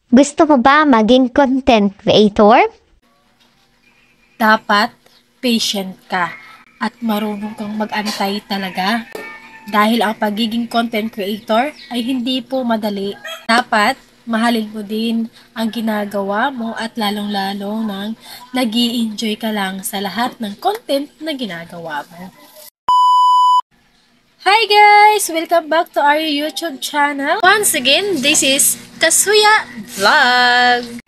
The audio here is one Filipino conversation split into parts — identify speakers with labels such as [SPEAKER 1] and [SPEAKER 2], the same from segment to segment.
[SPEAKER 1] Gusto mo ba maging content creator?
[SPEAKER 2] Dapat patient ka at marunong kang mag-antay talaga. Dahil ang pagiging content creator ay hindi po madali. Dapat mahalin mo din ang ginagawa mo at lalong-lalo nang nag-i-enjoy ka lang sa lahat ng content na ginagawa mo. Hi guys! Welcome back to our YouTube channel. Once again, this is Kasuya Vlog.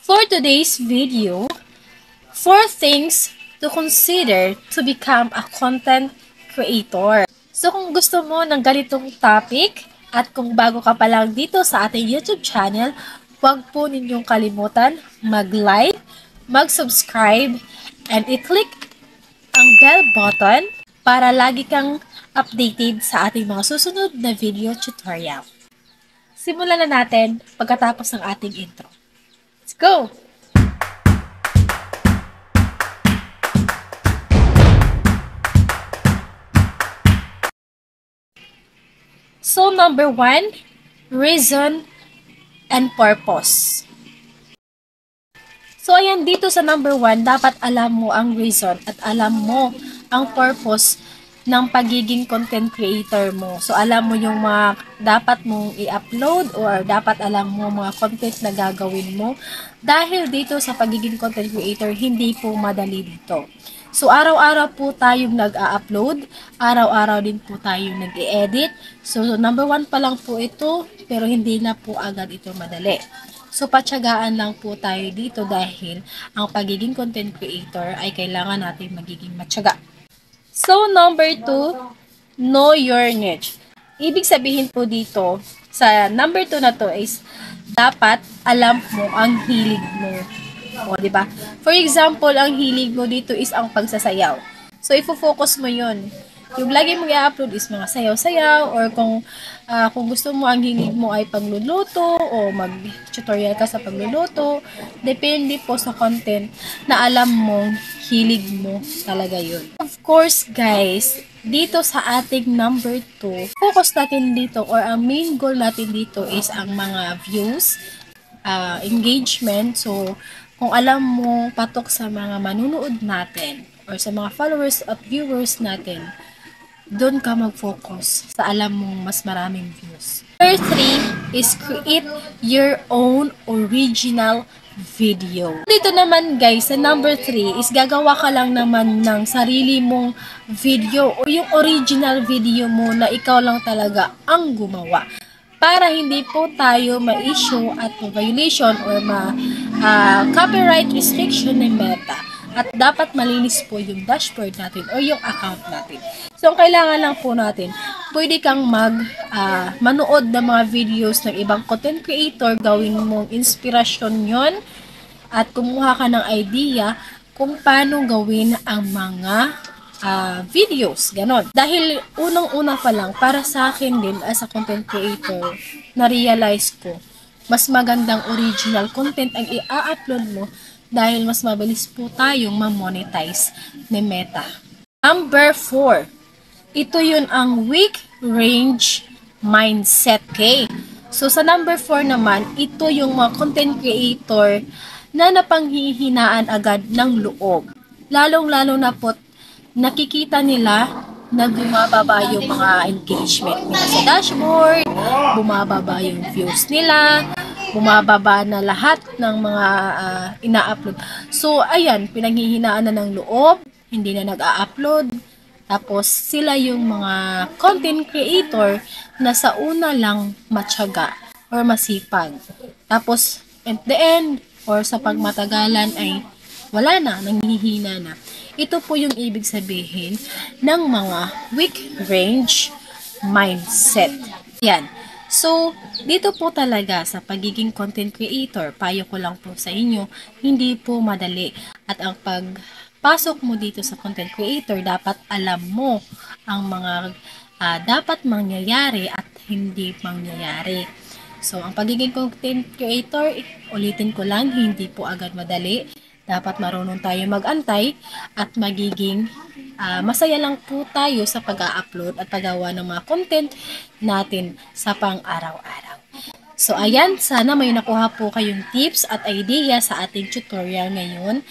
[SPEAKER 2] For today's video, 4 things to consider to become a content creator. So kung gusto mo ng ganitong topic at kung bago ka pa lang dito sa ating YouTube channel, huwag po ninyong kalimutan mag-like, mag-subscribe, and i-click ang bell button para lagi kang updated sa ating mga susunod na video tutorial. Simulan na natin pagkatapos ng ating intro. Let's go! So, number 1, reason and purpose. So, ayan, dito sa number 1, dapat alam mo ang reason at alam mo ang purpose ng pagiging content creator mo. So, alam mo yung mga dapat mong i-upload or dapat alam mo mga content na gagawin mo. Dahil dito sa pagiging content creator, hindi po madali dito. So, araw-araw po tayong nag-a-upload. Araw-araw din po tayong nag-i-edit. So, number 1 pa lang po ito, pero hindi na po agad ito madali. So, patyagaan lang po tayo dito dahil ang pagiging content creator ay kailangan natin magiging matyaga. So, number 2, know your niche. Ibig sabihin po dito, sa number 2 na to is, dapat alam mo ang hilig mo. O, diba? For example, ang hilig mo dito is ang pagsasayaw. So, ifo-focus mo yun. Yung lagi mong i-upload is mga sayaw-sayaw or kung gusto mo ang hilig mo ay pagluluto o mag-tutorial ka sa pagluluto, depende po sa content na alam mong hilig mo talaga yun. Of course, guys, dito sa ating number 2, focus natin dito or ang main goal natin dito is ang mga views, engagement. So, kung alam mo patok sa mga manunood natin or sa mga followers at viewers natin, doon ka mag-focus sa alam mong mas maraming views. Number 3 is create your own original video. Dito naman guys, sa number 3 is gagawa ka lang naman ng sarili mong video o yung original video mo na ikaw lang talaga ang gumawa. Para hindi po tayo ma-issue at violation or copyright restriction ng Meta. At dapat malinis po yung dashboard natin o yung account natin. So, ang kailangan lang po natin, pwede kang manood ng mga videos ng ibang content creator, gawin mong inspirasyon yon at kumuha ka ng idea kung paano gawin ang mga videos, ganon. Dahil unang-una pa lang, para sa akin din as a content creator, na-realize ko, mas magandang original content ang i-upload mo dahil mas mabilis po tayong ma-monetize ni Meta. Number 4, ito yun ang weak range mindset. Okay? So, sa number 4 naman, ito yung mga content creator na napanghihinaan agad ng loob. Lalong-lalo na po, nakikita nila na bumababa yung mga engagement nila sa dashboard, bumababa yung views nila, bumababa na lahat ng mga ina-upload. So, ayan, pinanghihinaan na ng loob, hindi na nag-a-upload. Tapos, sila yung mga content creator na sa una lang matyaga or masipag. Tapos, at the end, or sa pagmatagalan ay wala na, nanghihina na. Ito po yung ibig sabihin ng mga weak range mindset. Yan. So, dito po talaga sa pagiging content creator, payo ko lang po sa inyo, hindi po madali. At ang pagpasok mo dito sa content creator, dapat alam mo ang mga dapat mangyayari at hindi mangyayari. So, ang pagiging content creator, ulitin ko lang, hindi po agad madali. Dapat marunong tayo mag-antay at magiging masaya lang po tayo sa pag-upload at paggawa ng mga content natin sa pang-araw-araw. So, ayan, sana may nakuha po kayong tips at idea sa ating tutorial ngayon.